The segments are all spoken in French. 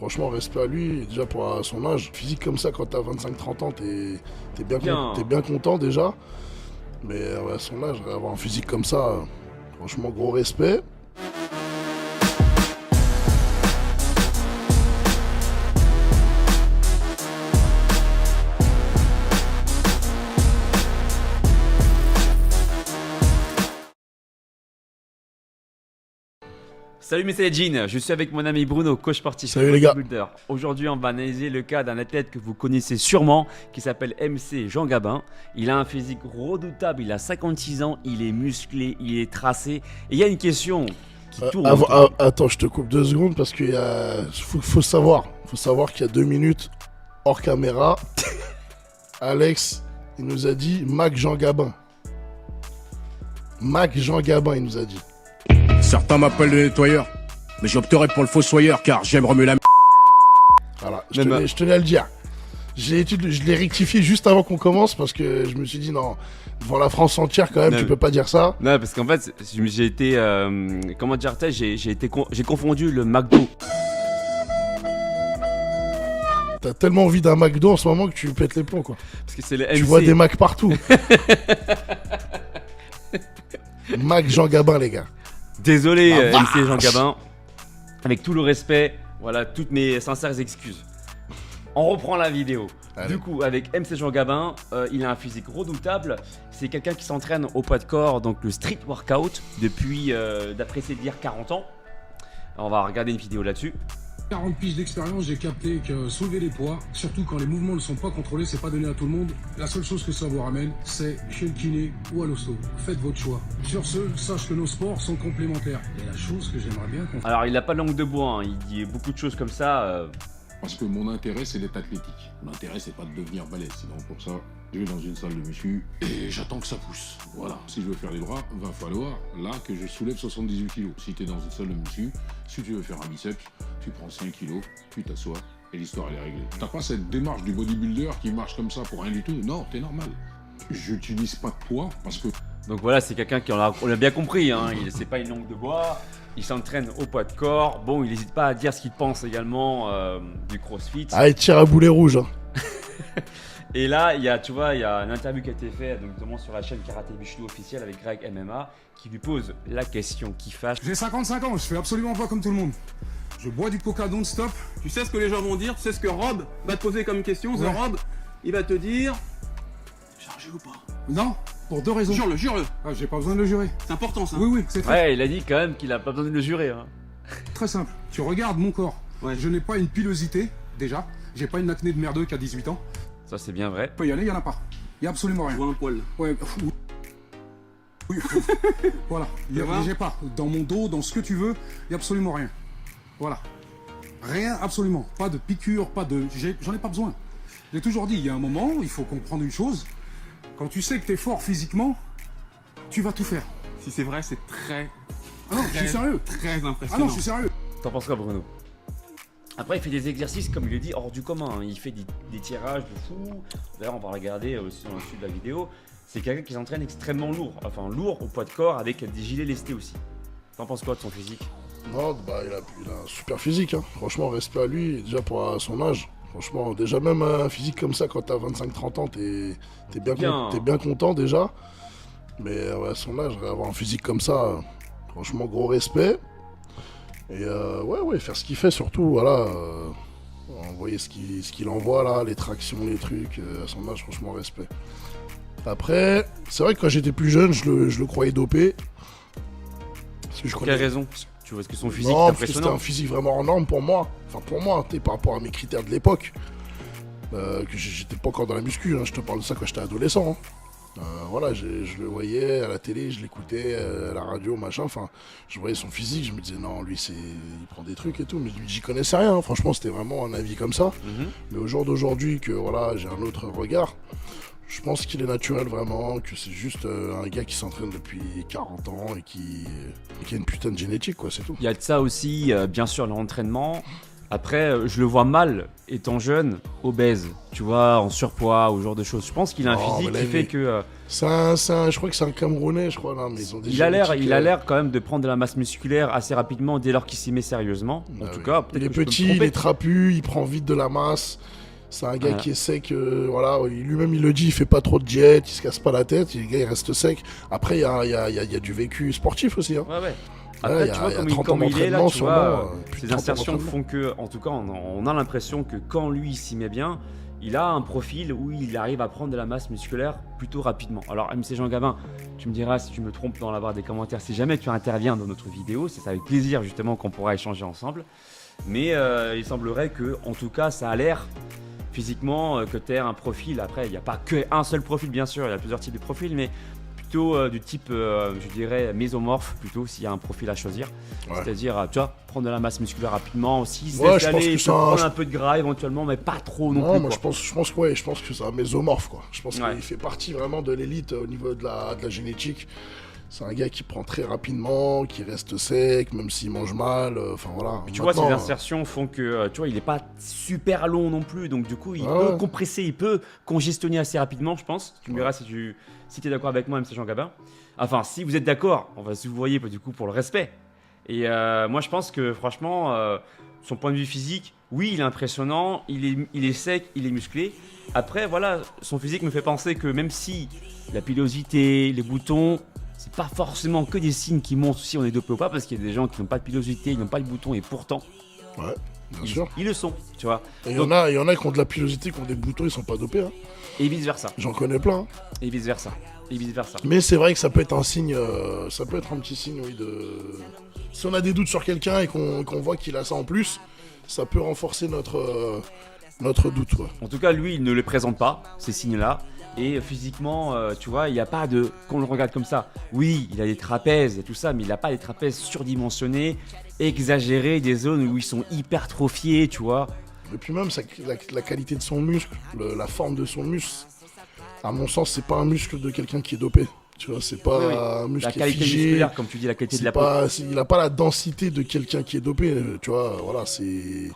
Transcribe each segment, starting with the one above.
Franchement, respect à lui, déjà pour son âge. Physique comme ça, quand t'as 25-30 ans, t'es bien content déjà. Mais ouais, à son âge, avoir un physique comme ça, franchement, gros respect. Salut mes Saiyajin, je suis avec mon ami Bruno, coach sportif. Salut les gars. Aujourd'hui, on va analyser le cas d'un athlète que vous connaissez sûrement, qui s'appelle MC Jean Gabin. Il a un physique redoutable, il a 56 ans, il est musclé, il est tracé. Et il y a une question qui tourne. Attends, je te coupe 2 secondes parce qu'il faut savoir qu'il y a 2 minutes, hors caméra, Alex, il nous a dit Mac Jean Gabin. Mac Jean Gabin, il nous a dit. Certains m'appellent le nettoyeur, mais j'opterai pour le fossoyeur car j'aime remuer la m***. Voilà, je tenais à le dire. Je l'ai rectifié juste avant qu'on commence parce que je me suis dit non, devant la France entière quand même, tu peux pas dire ça. Non, parce qu'en fait, j'ai été, comment dire, j'ai confondu le McDo. T'as tellement envie d'un McDo en ce moment que tu pètes les plombs quoi. Parce que c'est le MC. Tu vois des Mac partout. Mac Jean Gabin les gars. Désolé MC Jean Gabin, avec tout le respect, voilà toutes mes sincères excuses. On reprend la vidéo. Allez. Du coup, avec MC Jean Gabin, il a un physique redoutable. C'est quelqu'un qui s'entraîne au poids de corps, donc le street workout, depuis, d'après ses dires, 40 ans. Alors, on va regarder une vidéo là-dessus. 40 piges d'expérience, j'ai capté que soulever les poids, surtout quand les mouvements ne sont pas contrôlés, c'est pas donné à tout le monde. La seule chose que ça vous ramène, c'est chez le kiné ou à l'hosto. Faites votre choix. Sur ce, sache que nos sports sont complémentaires. Et la chose que j'aimerais bien qu'on... Alors, il n'a pas de langue de bois, hein. Il dit beaucoup de choses comme ça. Parce que mon intérêt, c'est d'être athlétique. Mon intérêt, c'est pas de devenir balèze. Sinon, pour ça, je vais dans une salle de muscu et j'attends que ça pousse. Voilà. Si je veux faire les bras, va falloir là que je soulève 78 kilos. Si tu es dans une salle de muscu, si tu veux faire un biceps, tu prends 5 kilos, tu t'assois et l'histoire elle est réglée. T'as pas cette démarche du bodybuilder qui marche comme ça pour rien du tout. Non, t'es normal. J'utilise pas de poids parce que... Donc voilà, c'est quelqu'un qui, on l'a bien compris, hein. C'est pas une langue de bois. Il s'entraîne au poids de corps. Bon, il n'hésite pas à dire ce qu'il pense également du CrossFit. Ah, il tire à boulet rouge. Hein. Et là, il y a une interview qui a été faite, donc, notamment sur la chaîne Karaté Bichou officielle avec Greg MMA, qui lui pose la question qui fâche. J'ai 55 ans, je fais absolument pas comme tout le monde. Je bois du coca non-stop. Tu sais ce que les gens vont dire, tu sais ce que Rob va te poser comme question. Ouais. Rob, il va te dire... Chargé ou pas? Non, pour 2 raisons. Jure-le, jure-le. Ah, j'ai pas besoin de le jurer. C'est important ça. Oui, c'est très, Ouais, il a dit quand même qu'il a pas besoin de le jurer. Hein. très simple. Tu regardes mon corps. Ouais. Je n'ai pas une pilosité, déjà. J'ai pas une acné de merdeux qui a 18 ans. Ça, c'est bien vrai. Peut y aller, il y en a pas. Il y a absolument Je rien. vois un poil. Ouais, oui. Voilà, j'ai pas. Dans mon dos, dans ce que tu veux, il y a absolument rien. Voilà. Rien, absolument. Pas de piqûre, pas de... J'en ai pas besoin. J'ai toujours dit, il y a un moment, il faut comprendre une chose. Quand tu sais que t'es fort physiquement, tu vas tout faire. Si c'est vrai, c'est très... Ah non, je suis sérieux. Très Ah impressionnant. non, je suis sérieux. T'en penses quoi, Bruno? Après, il fait des exercices, comme il le dit, hors du commun. Hein. Il fait des tirages de fou. D'ailleurs, on va regarder aussi dans le sud de la vidéo. C'est quelqu'un qui s'entraîne extrêmement lourd. Enfin, lourd au poids de corps avec des gilets lestés aussi. T'en penses quoi de son physique? Non, bah, il a un super physique. Hein. Franchement, respect à lui, déjà pour son âge. Franchement, déjà même un physique comme ça, quand t'as 25-30 ans, t'es bien content déjà. Mais ouais, à son âge, avoir un physique comme ça, franchement, gros respect. Et ouais, faire ce qu'il fait surtout, voilà. Vous voyez ce qu'il envoie là, les tractions, les trucs, à son âge, franchement, respect. Après, c'est vrai que quand j'étais plus jeune, je le croyais dopé. Parce que je Pour quelle raison? Tu vois, est-ce que son physique est non, parce que c'était impressionnant? un physique vraiment hors norme pour moi. Enfin, pour moi, par rapport à mes critères de l'époque. Que j'étais pas encore dans la muscu, hein. Je te parle de ça quand j'étais adolescent. Hein. Voilà, je le voyais à la télé, je l'écoutais à la radio, machin. Enfin, je voyais son physique, je me disais non, lui, il prend des trucs et tout. Mais j'y connaissais rien. Hein. Franchement, c'était vraiment un avis comme ça. Mais au jour d'aujourd'hui, que voilà, j'ai un autre regard. Je pense qu'il est naturel vraiment, que c'est juste un gars qui s'entraîne depuis 40 ans et qui a une putain de génétique, quoi, c'est tout. Il y a de ça aussi, bien sûr, l'entraînement. Après, je le vois mal, étant jeune, obèse, tu vois, en surpoids ou ce genre de choses. Je pense qu'il a un physique qui fait que... je crois que c'est un Camerounais, je crois. Là, mais ils ont il a l'air quand même de prendre de la masse musculaire assez rapidement dès lors qu'il s'y met sérieusement. En tout cas, peut-être il est que je peux me petit, tromper. il est trapu, il prend vite de la masse. C'est un gars qui est sec, voilà, lui-même il le dit, il fait pas trop de diète, il se casse pas la tête, le gars il reste sec. Après, il y a du vécu sportif aussi. Hein. Ouais. Après, tu vois, comme il est là, tu vois, ses insertions font que, en tout cas, on a l'impression que quand lui il s'y met bien, il a un profil où il arrive à prendre de la masse musculaire plutôt rapidement. Alors, MC Jean Gabin, tu me diras si tu me trompes dans la barre des commentaires, si jamais tu interviens dans notre vidéo, c'est avec plaisir justement qu'on pourra échanger ensemble. Mais il semblerait que, en tout cas, ça a l'air physiquement que tu aies un profil. Après, il n'y a pas qu'un seul profil, bien sûr, il y a plusieurs types de profils, mais du type, je dirais, mésomorphe, plutôt, s'il y a un profil à choisir. Ouais. C'est-à-dire, tu vois, prendre de la masse musculaire rapidement aussi, se laisser aller, prendre un peu de gras éventuellement, mais pas trop non plus. Moi, je pense que c'est un mésomorphe, quoi. Je pense qu'il fait partie vraiment de l'élite au niveau de la génétique. C'est un gars qui prend très rapidement, qui reste sec, même s'il mange mal. Enfin voilà. Tu vois, ses insertions font que, tu vois, il est pas super long non plus, donc du coup, il peut compresser, il peut congestionner assez rapidement, je pense. Tu me diras si tu es d'accord avec moi, MC Jean Gabin. Enfin, si vous êtes d'accord, on va se vous voyez du coup pour le respect. Et moi, je pense que franchement, son point de vue physique, oui, il est impressionnant, il est sec, il est musclé. Après, voilà, son physique me fait penser que même si la pilosité, les boutons, c'est pas forcément que des signes qui montrent si on est dopé ou pas, parce qu'il y a des gens qui n'ont pas de pilosité, ils n'ont pas de boutons, et pourtant, bien sûr, ils le sont, tu vois. Et il y en a qui ont de la pilosité, qui ont des boutons, ils sont pas dopés. Hein. Et vice versa. J'en connais plein. Hein. Et vice versa. Mais c'est vrai que ça peut être un signe, ça peut être un petit signe, oui, de. Si on a des doutes sur quelqu'un et qu'on voit qu'il a ça en plus, ça peut renforcer notre doute. Ouais. En tout cas, lui, il ne les présente pas, ces signes-là. Et physiquement, tu vois, il n'y a pas de... Qu'on le regarde comme ça. Oui, il a des trapèzes et tout ça, mais il n'a pas des trapèzes surdimensionnés, exagérés, des zones où ils sont hypertrophiés, tu vois. Et puis même, la qualité de son muscle, la forme de son muscle, à mon sens, c'est pas un muscle de quelqu'un qui est dopé. Tu vois, c'est pas un muscle qui est figé. La qualité musculaire, comme tu dis, la qualité de la peau. Il n'a pas la densité de quelqu'un qui est dopé, tu vois, voilà, c'est...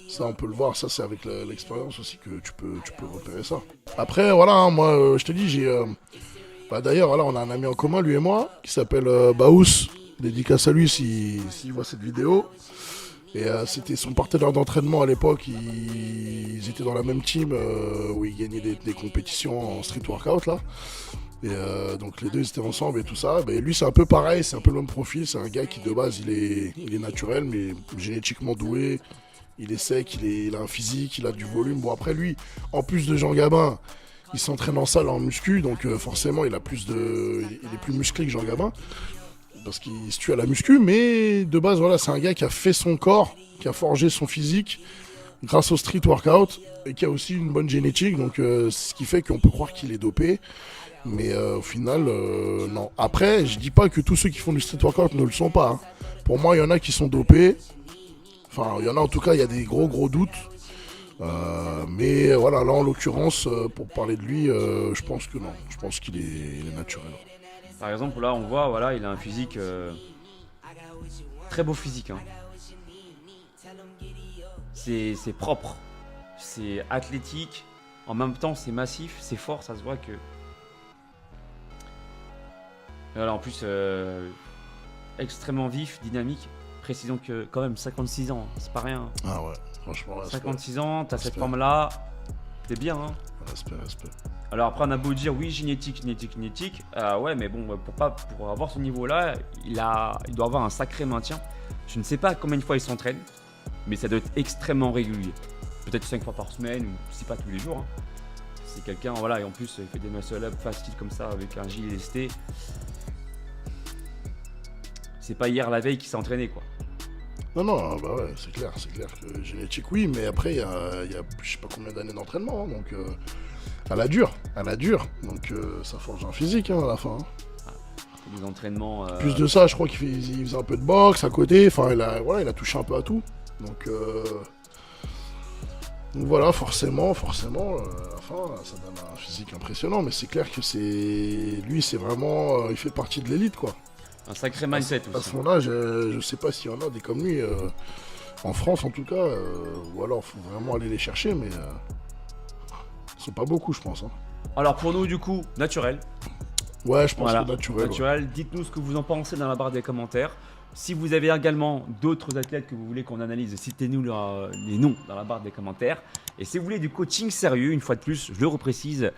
Ça, on peut le voir, ça c'est avec l'expérience aussi que tu peux repérer ça. Après, voilà, hein, moi, je te dis, j'ai... d'ailleurs, voilà, on a un ami en commun, lui et moi, qui s'appelle Baous. Dédicace à lui s'il voit cette vidéo. Et c'était son partenaire d'entraînement à l'époque. Ils étaient dans la même team où ils gagnaient des compétitions en street workout, là. Et donc les deux ils étaient ensemble et tout ça. Et lui c'est un peu pareil, c'est un peu le même profil. C'est un gars qui de base il est naturel, mais génétiquement doué. Il est sec, il a un physique, il a du volume. Bon après lui, en plus de Jean Gabin, il s'entraîne en salle en muscu, donc forcément il est plus musclé que Jean Gabin, parce qu'il se tue à la muscu, mais de base voilà, c'est un gars qui a fait son corps, qui a forgé son physique grâce au street workout, et qui a aussi une bonne génétique, donc ce qui fait qu'on peut croire qu'il est dopé, mais au final, non. Après, je dis pas que tous ceux qui font du street workout ne le sont pas. Hein. Pour moi, il y en a qui sont dopés. Enfin, il y en a en tout cas, il y a des gros doutes. Mais voilà, là en l'occurrence, pour parler de lui, je pense que non. Je pense qu'il est naturel. Par exemple, là on voit, voilà, il a un physique. Très beau physique. Hein. C'est propre. C'est athlétique. En même temps, c'est massif, c'est fort, ça se voit que. Voilà, en plus, extrêmement vif, dynamique. Précisons que quand même 56 ans, c'est pas rien. Ah ouais, franchement. 56 ans, t'as cette forme-là, t'es bien. Hein. Respect. Alors après on a beau dire oui, génétique. Ouais, mais bon, pour avoir ce niveau-là, il doit avoir un sacré maintien. Je ne sais pas combien de fois il s'entraîne, mais ça doit être extrêmement régulier. Peut-être 5 fois par semaine, ou si pas tous les jours. Hein. C'est quelqu'un, voilà, et en plus il fait des muscle-up faciles comme ça avec un gilet lesté. C'est pas hier la veille qu'il s'est entraîné, quoi. Non, bah ouais, c'est clair que génétique, oui, mais après, il y a je sais pas combien d'années d'entraînement, hein, donc à la dure, donc ça forge un physique hein, à la fin. Hein. Des entraînements... Plus de ça, je crois qu'il faisait un peu de boxe à côté, enfin, il a touché un peu à tout, donc voilà, forcément, à la fin, ça donne un physique impressionnant, mais c'est clair que lui, c'est vraiment, il fait partie de l'élite, quoi. Un sacré mindset aussi. À ce moment-là, je sais pas s'il y en a des comme lui En France, en tout cas, ou alors faut vraiment aller les chercher, mais ils sont pas beaucoup, je pense. Hein. Alors pour nous, du coup, naturel. Ouais, je pense Voilà, que naturel. naturel. Dites-nous ce que vous en pensez dans la barre des commentaires. Si vous avez également d'autres athlètes que vous voulez qu'on analyse, citez-nous les noms dans la barre des commentaires. Et si vous voulez du coaching sérieux, une fois de plus, je le reprécise,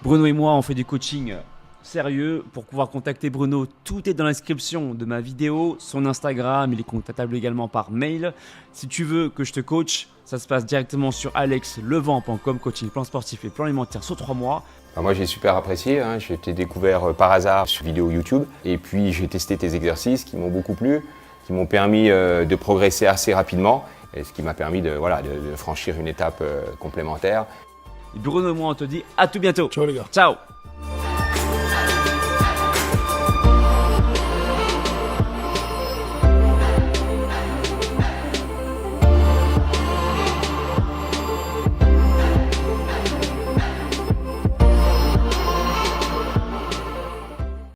Bruno et moi, on fait du coaching sérieux. Pour pouvoir contacter Bruno, tout est dans la description de ma vidéo, son Instagram, il est contactable également par mail. Si tu veux que je te coach, ça se passe directement sur alexlevent.com, coaching plan sportif et plan alimentaire sur 3 mois. Moi j'ai super apprécié, hein. J'ai été découvert par hasard sur vidéo YouTube et puis j'ai testé tes exercices qui m'ont beaucoup plu, qui m'ont permis de progresser assez rapidement et ce qui m'a permis de franchir une étape complémentaire. Et Bruno et moi on te dit à tout bientôt. Ciao les gars. Ciao.